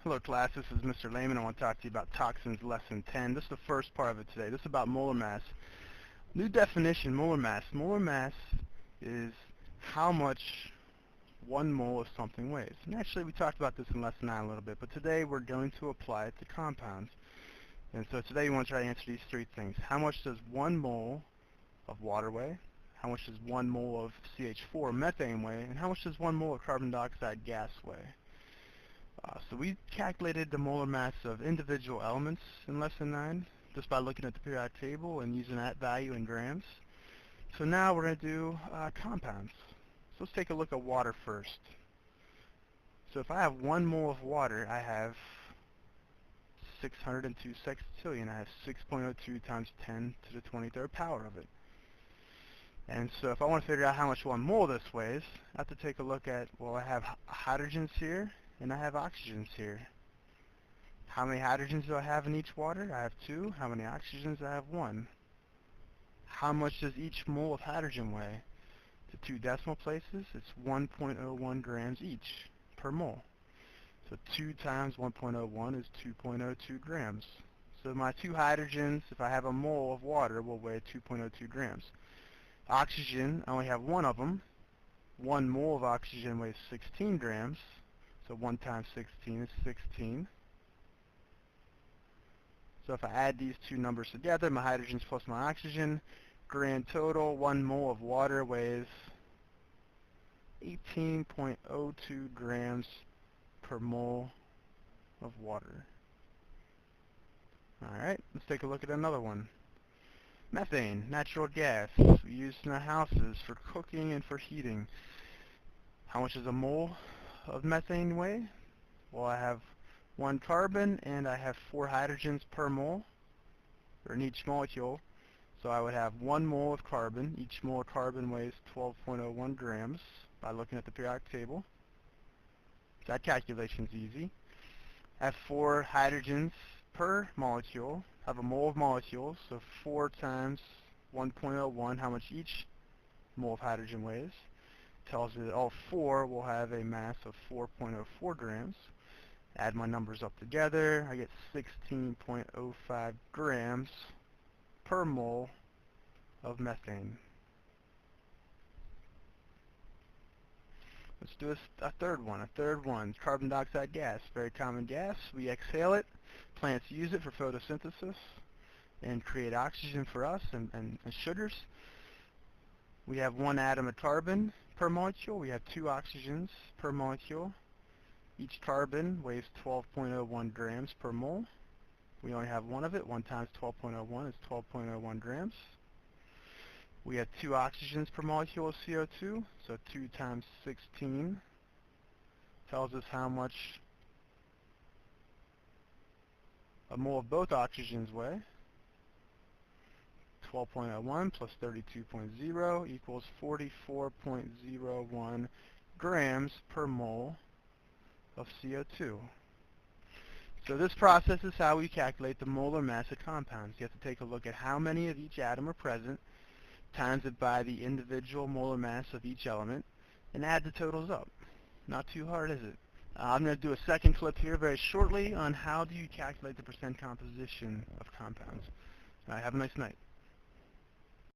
Hello class, this is Mr. Lehman. I want to talk to you about Toxins Lesson 10. This is the first part of it today. This is about molar mass. New definition, molar mass. Molar mass is how much 1 mole of something weighs. And actually we talked about this in Lesson 9 a little bit, but today we're going to apply it to compounds. And so today we want to try to answer these three things. How much does 1 mole of water weigh? How much does 1 mole of CH4 methane weigh? And how much does 1 mole of carbon dioxide gas weigh? So we calculated the molar mass of individual elements in Lesson 9 just by looking at the periodic table and using that value in grams. So now we're going to do compounds. So let's take a look at water first. So if I have 1 mole of water, I have 602 sextillion. I have 6.02 times 10 to the 23rd power of it. And so if I want to figure out how much 1 mole this weighs, I have to take a look at, well, I have hydrogens here and I have oxygens here. How many hydrogens do I have in each water? I have 2. How many oxygens? I have 1. How much does each mole of hydrogen weigh? To 2 decimal places, it's 1.01 grams each per mole. So 2 times 1.01 is 2.02 grams. So my 2 hydrogens, if I have a mole of water, will weigh 2.02 grams. Oxygen, I only have 1 of them. 1 mole of oxygen weighs 16 grams. So 1 times 16 is 16. So if I add these two numbers together, my hydrogens plus my oxygen, grand total, 1 mole of water weighs 18.02 grams per mole of water. Alright, let's take a look at another one. Methane, natural gas, we use in our houses for cooking and for heating. How much does a mole of methane weigh? Well, I have 1 carbon and I have 4 hydrogens per mole, or in each molecule. So I would have 1 mole of carbon. Each mole of carbon weighs 12.01 grams by looking at the periodic table. That calculation's easy. I have 4 hydrogens per molecule. I have a mole of molecules, so 4 times 1.01, how much each mole of hydrogen weighs. Tells me that all 4 will have a mass of 4.04 grams. Add my numbers up together, I get 16.05 grams per mole of methane. Let's do a third one. Carbon dioxide gas, very common gas. We exhale it. Plants use it for photosynthesis and create oxygen for us and sugars. We have 1 atom of carbon per molecule. We have 2 oxygens per molecule. Each carbon weighs 12.01 grams per mole. We only have 1 of it. 1 times 12.01 is 12.01 grams. We have 2 oxygens per molecule of CO2, so 2 times 16 tells us how much a mole of both oxygens weigh. 12.01 plus 32.0 equals 44.01 grams per mole of CO2. So this process is how we calculate the molar mass of compounds. You have to take a look at how many of each atom are present, times it by the individual molar mass of each element, and add the totals up. Not too hard, is it? I'm going to do a second clip here very shortly on how do you calculate the percent composition of compounds. All right, have a nice night.